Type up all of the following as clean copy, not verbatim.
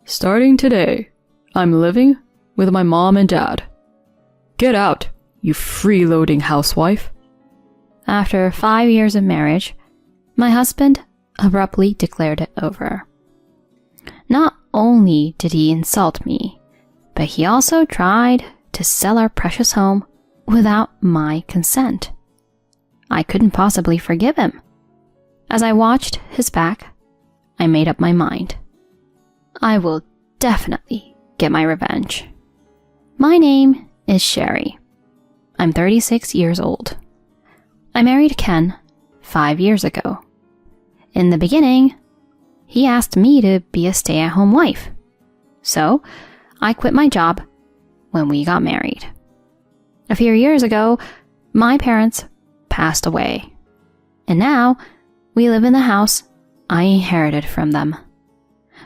Starting today, I'm living with my mom and dad. Get out, you freeloading housewife. After 5 years of marriage, my husband abruptly declared it over. Not only did he insult me, but he also tried to sell our precious home without my consent. I couldn't possibly forgive him. As I watched his back, I made up my mind. I will definitely get my revenge. My name is Sherry. I'm 36 years old. I married Ken 5 years ago. In the beginning, he asked me to be a stay-at-home wife. So, I quit my job when we got married. A few years ago, my parents passed away. And now, we live in the house I inherited from them.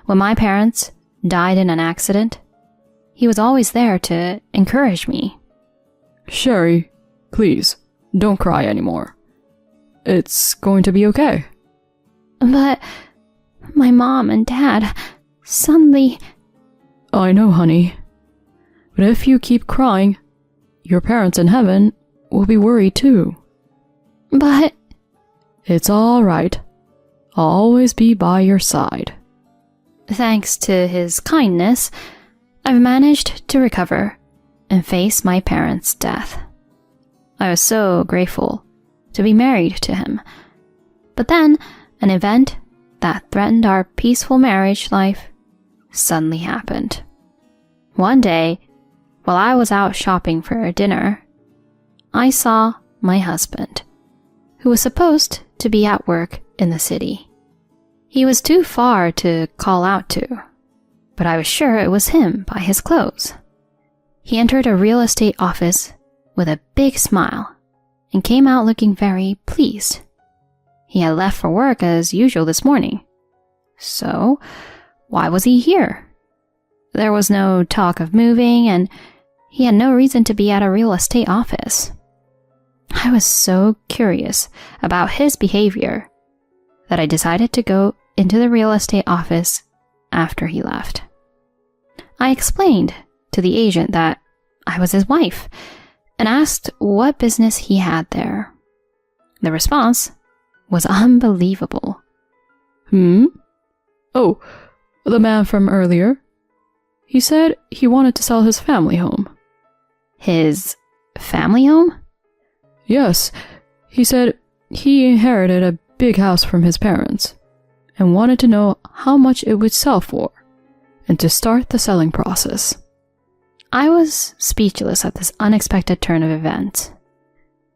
When my parents died in an accident, he was always there to encourage me. Sherry, please, don't cry anymore. It's going to be okay. But my mom and dad suddenly... I know, honey. But if you keep crying, your parents in heaven will be worried too. But... It's all right. I'll always be by your side. Thanks to his kindness, I've managed to recover and face my parents' death. I was so grateful to be married to him. But then, an event that threatened our peaceful marriage life suddenly happened. One day, while I was out shopping for dinner, I saw my husband, who was supposed to be at work in the city. He was too far to call out to, but I was sure it was him by his clothes. He entered a real estate office with a big smile and came out looking very pleased. He had left for work as usual this morning. So, why was he here? There was no talk of moving, and he had no reason to be at a real estate office. I was so curious about his behavior that I decided to go into the real estate office after he left. I explained to the agent that I was his wife and asked what business he had there. The response was unbelievable. Oh, the man from earlier? He said he wanted to sell his family home. His family home? Yes, he said he inherited a big house from his parents and wanted to know how much it would sell for and to start the selling process. I was speechless at this unexpected turn of events.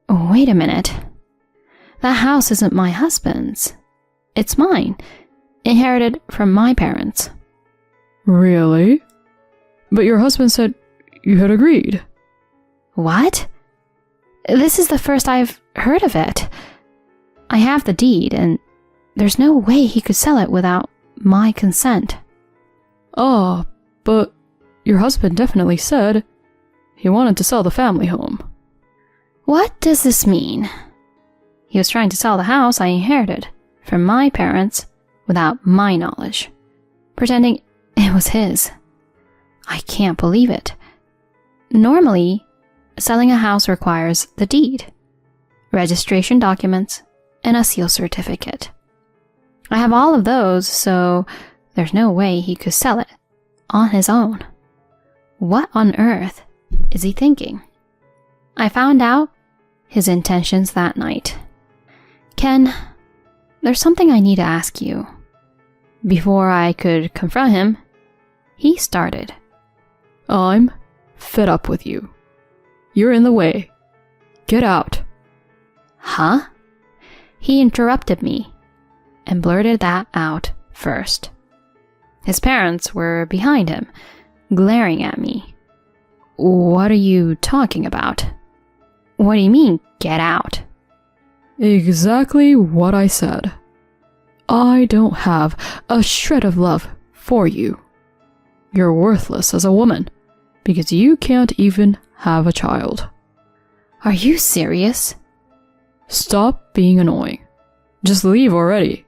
Wait a minute. That house isn't my husband's. It's mine, inherited from my parents. Really? But your husband said you had agreed. What? This is the first I've heard of it. I have the deed, and there's no way he could sell it without my consent. Oh, but your husband definitely said he wanted to sell the family home. What does this mean? He was trying to sell the house I inherited from my parents without my knowledge, pretending it was his. I can't believe it. Normally, selling a house requires the deed, registration documents, and a seal certificate. I have all of those, so there's no way he could sell it on his own. What on earth is he thinking? I found out his intentions that night. Ken, there's something I need to ask you. Before I could confront him, he started. I'm fed up with you. You're in the way. Get out. Huh? He interrupted me and blurted that out first. His parents were behind him, glaring at me. What are you talking about? What do you mean, get out? Exactly what I said. I don't have a shred of love for you. You're worthless as a woman because you can't even have a child. Are you serious? Stop being annoying. Just leave already.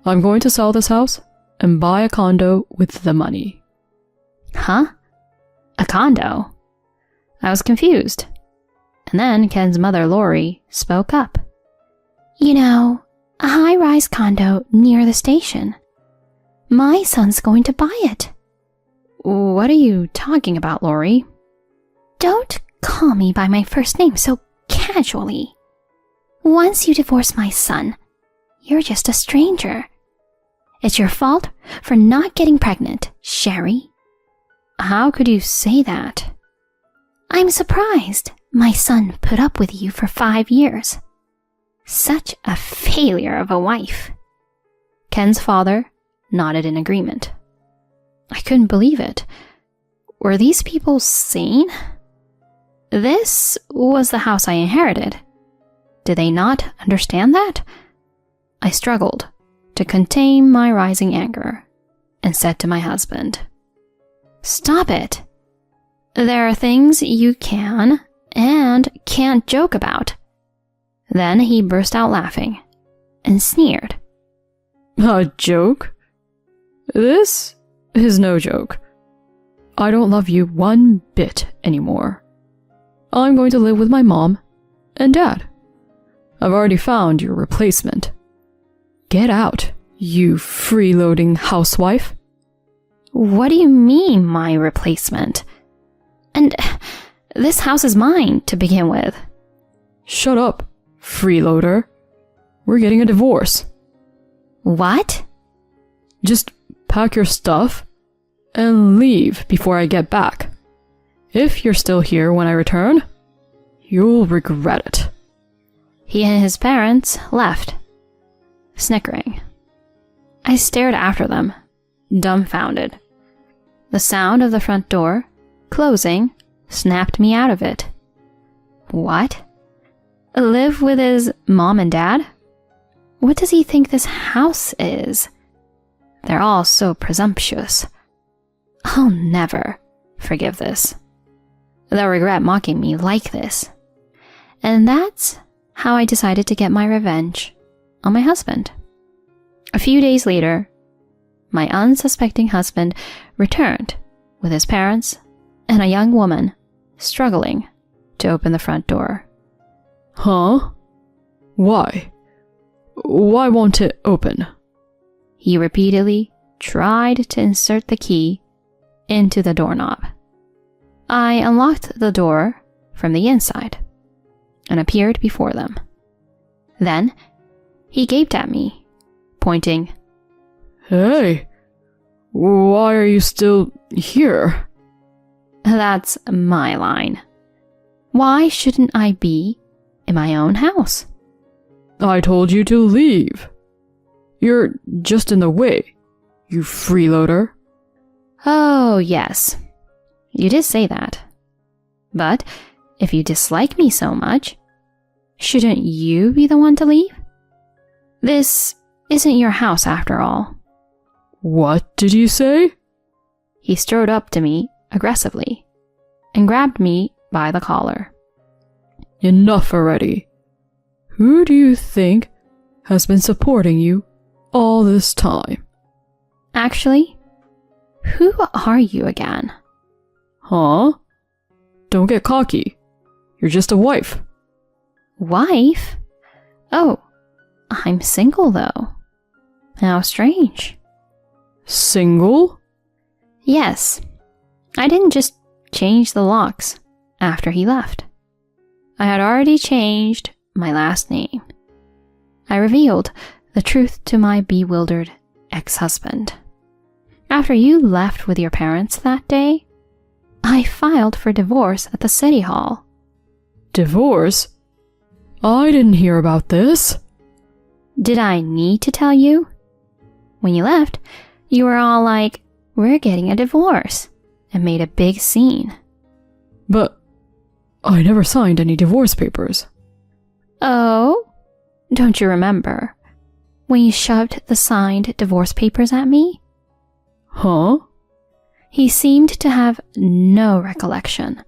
I'm going to sell this house and and buy a condo with the money. Huh? A condo? I was confused. And then Ken's mother, Lori, spoke up. You know, a high-rise condo near the station. My son's going to buy it. What are you talking about, Lori? Don't call me by my first name so casually. Once you divorce my son, you're just a stranger. It's your fault for not getting pregnant, Sherry. How could you say that? I'm surprised my son put up with you for 5 years. Such a failure of a wife. Ken's father nodded in agreement. I couldn't believe it. Were these people sane? This was the house I inherited. Did they not understand that? I struggled to contain my rising anger and said to my husband, Stop it. There are things you can and can't joke about. Then he burst out laughing and sneered. A joke? This is no joke. I don't love you one bit anymore. I'm going to live with my mom and dad. I've already found your replacement. Get out, you freeloading housewife. What do you mean, my replacement? And this house is mine to begin with. Shut up, freeloader. We're getting a divorce. What? Just pack your stuff and leave before I get back. If you're still here when I return, you'll regret it. He and his parents left, snickering. I stared after them, dumbfounded. The sound of the front door closing snapped me out of it. What? Live with his mom and dad? What does he think this house is? They're all so presumptuous. I'll never forgive this. They'll regret mocking me like this. And that's how I decided to get my revenge on my husband. A few days later, my unsuspecting husband returned with his parents and a young woman struggling to open the front door. Huh? Why? Why won't it open? He repeatedly tried to insert the key into the doorknob. I unlocked the door from the inside and appeared before them. Then he gaped at me, pointing. Hey, why are you still here? That's my line. Why shouldn't I be in my own house? I told you to leave. You're just in the way, you freeloader. Oh, yes. You did say that. But if you dislike me so much, shouldn't you be the one to leave? This isn't your house after all. What did you say? He strode up to me aggressively and grabbed me by the collar. Enough already. Who do you think has been supporting you all this time? Actually, who are you again? Huh? Don't get cocky. You're just a wife. Wife? Oh, I'm single though. How strange. Single? Yes. I didn't just change the locks after he left. I had already changed my last name. I revealed the truth to my bewildered ex-husband. After you left with your parents that day, I filed for divorce at the city hall. Divorce? I didn't hear about this. Did I need to tell you? When you left, you were all like, we're getting a divorce, and made a big scene. But I never signed any divorce papers. Oh? Don't you remember when you shoved the signed divorce papers at me? Huh? He seemed to have no recollection,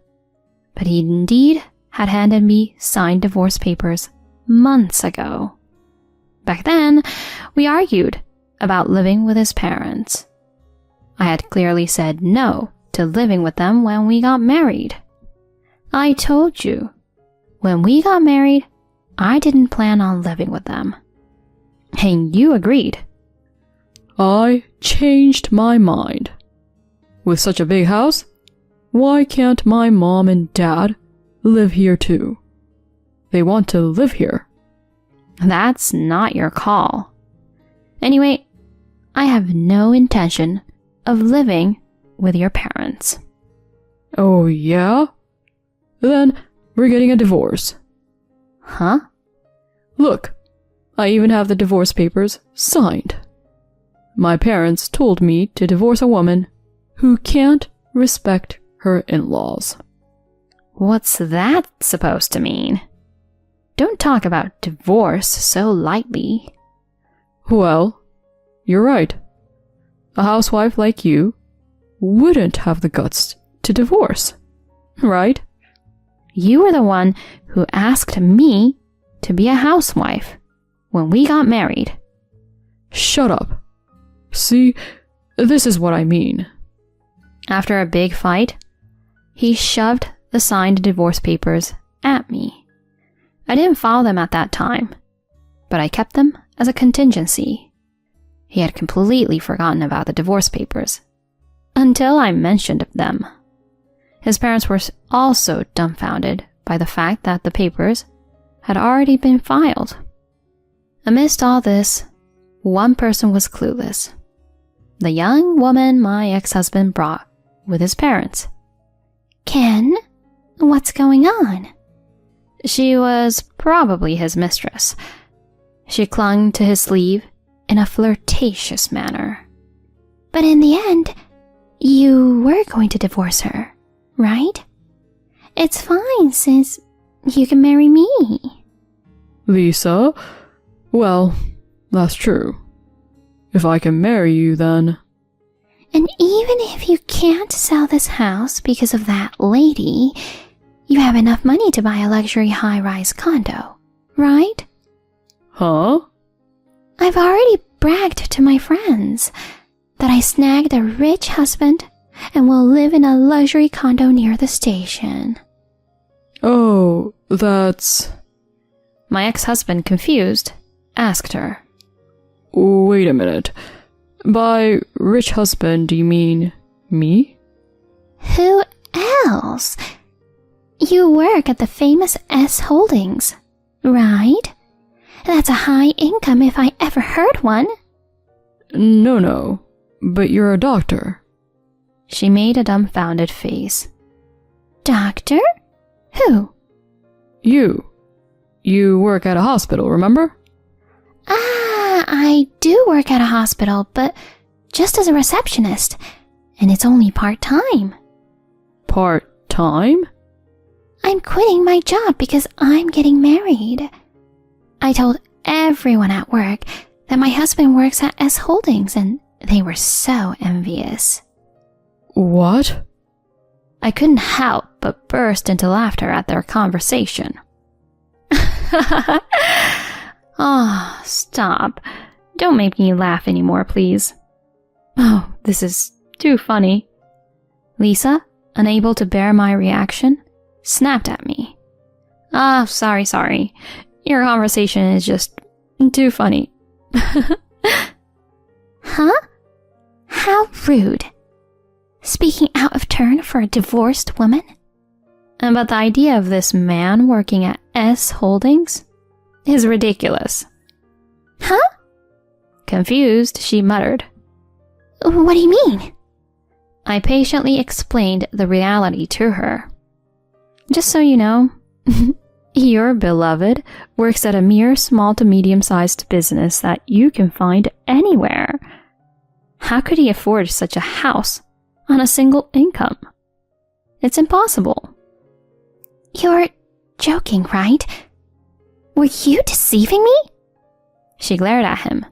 but he indeed had handed me signed divorce papers months ago. Back then, we argued about living with his parents. I had clearly said no to living with them when we got married. I told you, when we got married, I didn't plan on living with them. And you agreed. I changed my mind. With such a big house, why can't my mom and dad live here too? They want to live here. That's not your call. Anyway, I have no intention of living with your parents. Oh, yeah? Then we're getting a divorce. Huh? Look, I even have the divorce papers signed. My parents told me to divorce a woman who can't respect her in-laws. What's that supposed to mean? Don't talk about divorce so lightly. Well, you're right. A housewife like you wouldn't have the guts to divorce, right? You were the one who asked me to be a housewife when we got married. Shut up. See, this is what I mean. After a big fight, he shoved the signed divorce papers at me. I didn't file them at that time, but I kept them as a contingency. He had completely forgotten about the divorce papers until I mentioned them. His parents were also dumbfounded by the fact that the papers had already been filed. Amidst all this, one person was clueless. The young woman my ex-husband brought with his parents. Ken, what's going on? She was probably his mistress. She clung to his sleeve in a flirtatious manner. But in the end, you were going to divorce her, right? It's fine since you can marry me. Lisa? Well, that's true. If I can marry you, then... And even if you can't sell this house because of that lady, you have enough money to buy a luxury high-rise condo, right? Huh? I've already bragged to my friends that I snagged a rich husband and will live in a luxury condo near the station. Oh, that's... My ex-husband, confused, asked her. Wait a minute. By rich husband, do you mean me? Who else? You work at the famous S Holdings, right? That's a high income if I ever heard one. No, but you're a doctor. She made a dumbfounded face. Doctor? Who? You. You work at a hospital, remember? I do work at a hospital, but just as a receptionist, and it's only part-time. Part-time? I'm quitting my job because I'm getting married. I told everyone at work that my husband works at S Holdings, and they were so envious. What? I couldn't help but burst into laughter at their conversation. Oh, stop. Don't make me laugh anymore, please. Oh, this is too funny. Lisa, unable to bear my reaction, snapped at me. Sorry. Your conversation is just too funny. Huh? How rude. Speaking out of turn for a divorced woman? But the idea of this man working at S Holdings is ridiculous. Huh? Confused, she muttered. What do you mean? I patiently explained the reality to her. Just so you know, your beloved works at a mere small to medium-sized business that you can find anywhere. How could he afford such a house on a single income? It's impossible. You're joking, right? Were you deceiving me? She glared at him,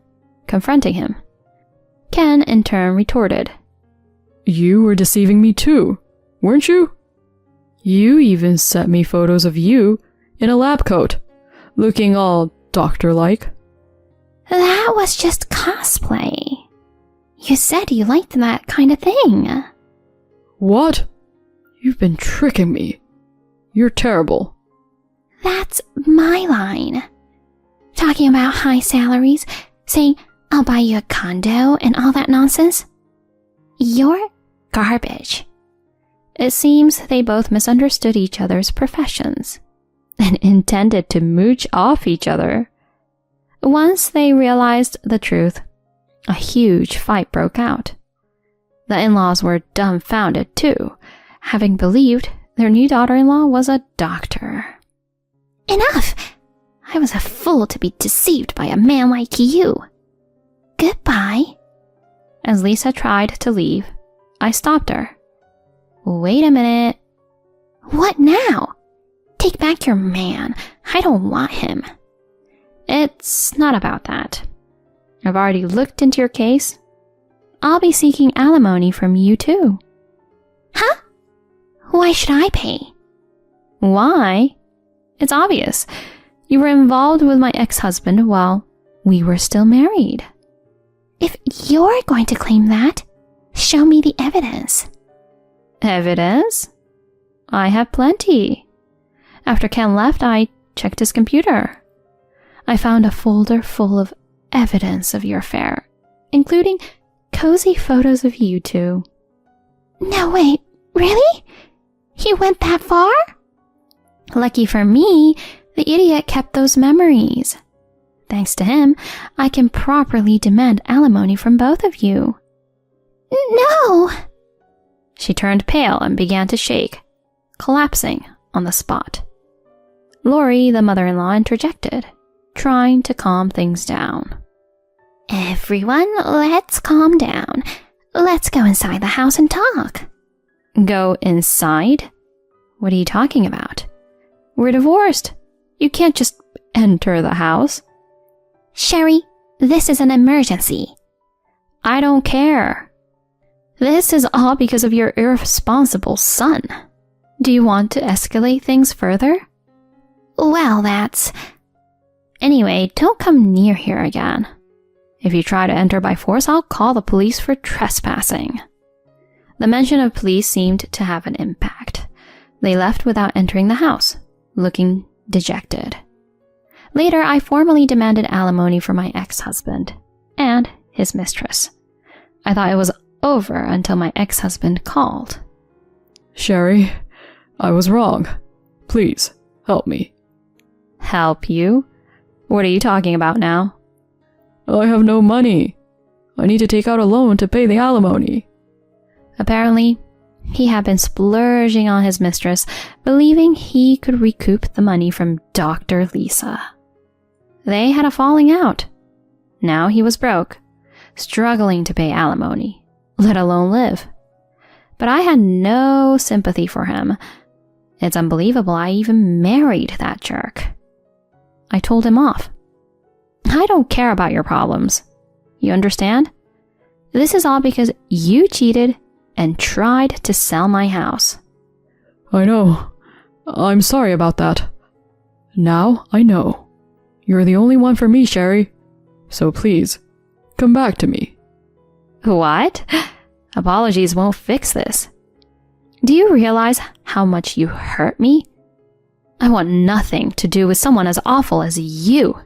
confronting him. Ken, in turn, retorted. You were deceiving me too, weren't you? You even sent me photos of you in a lab coat, looking all doctor-like. That was just cosplay. You said you liked that kind of thing. What? You've been tricking me. You're terrible. That's my line. Talking about high salaries, saying I'll buy you a condo and all that nonsense. You're garbage. It seems they both misunderstood each other's professions and intended to mooch off each other. Once they realized the truth, a huge fight broke out. The in-laws were dumbfounded too, having believed their new daughter-in-law was a doctor. Enough! I was a fool to be deceived by a man like you. Goodbye. As Lisa tried to leave, I stopped her. Wait a minute. What now? Take back your man. I don't want him. It's not about that. I've already looked into your case. I'll be seeking alimony from you too. Huh? Why should I pay? Why? It's obvious. You were involved with my ex-husband while we were still married. If you're going to claim that, show me the evidence. Evidence? I have plenty. After Ken left, I checked his computer. I found a folder full of evidence of your affair, including cozy photos of you two. No, wait, really? You went that far? Lucky for me, the idiot kept those memories. Thanks to him, I can properly demand alimony from both of you. No! She turned pale and began to shake, collapsing on the spot. Lori, the mother-in-law, interjected, trying to calm things down. Everyone, let's calm down. Let's go inside the house and talk. Go inside? What are you talking about? We're divorced. You can't just enter the house. Sherry, this is an emergency. I don't care. This is all because of your irresponsible son. Do you want to escalate things further? Well, that's... Anyway, don't come near here again. If you try to enter by force, I'll call the police for trespassing. The mention of police seemed to have an impact. They left without entering the house, looking dejected. Later, I formally demanded alimony for my ex-husband and his mistress. I thought it was over until my ex-husband called. Sherry, I was wrong. Please, help me. Help you? What are you talking about now? I have no money. I need to take out a loan to pay the alimony. Apparently, he had been splurging on his mistress, believing he could recoup the money from Dr. Lisa. They had a falling out. Now he was broke, struggling to pay alimony, let alone live. But I had no sympathy for him. It's unbelievable I even married that jerk. I told him off. I don't care about your problems. You understand? This is all because you cheated and tried to sell my house. I know. I'm sorry about that. Now I know. You're the only one for me, Sherry. So please, come back to me. What? Apologies won't fix this. Do you realize how much you hurt me? I want nothing to do with someone as awful as you.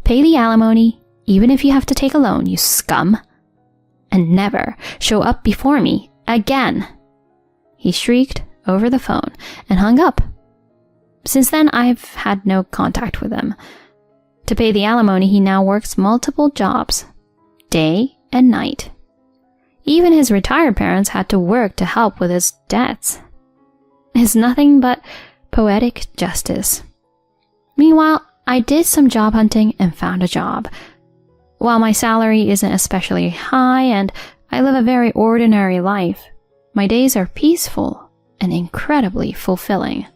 Pay the alimony, even if you have to take a loan, you scum. And never show up before me again. He shrieked over the phone and hung up. Since then, I've had no contact with him. To pay the alimony, he now works multiple jobs, day and night. Even his retired parents had to work to help with his debts. It's nothing but poetic justice. Meanwhile, I did some job hunting and found a job. While my salary isn't especially high and I live a very ordinary life, my days are peaceful and incredibly fulfilling.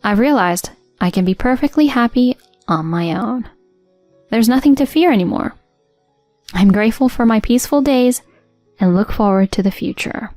I've realized I can be perfectly happy on my own. There's nothing to fear anymore. I'm grateful for my peaceful days and look forward to the future.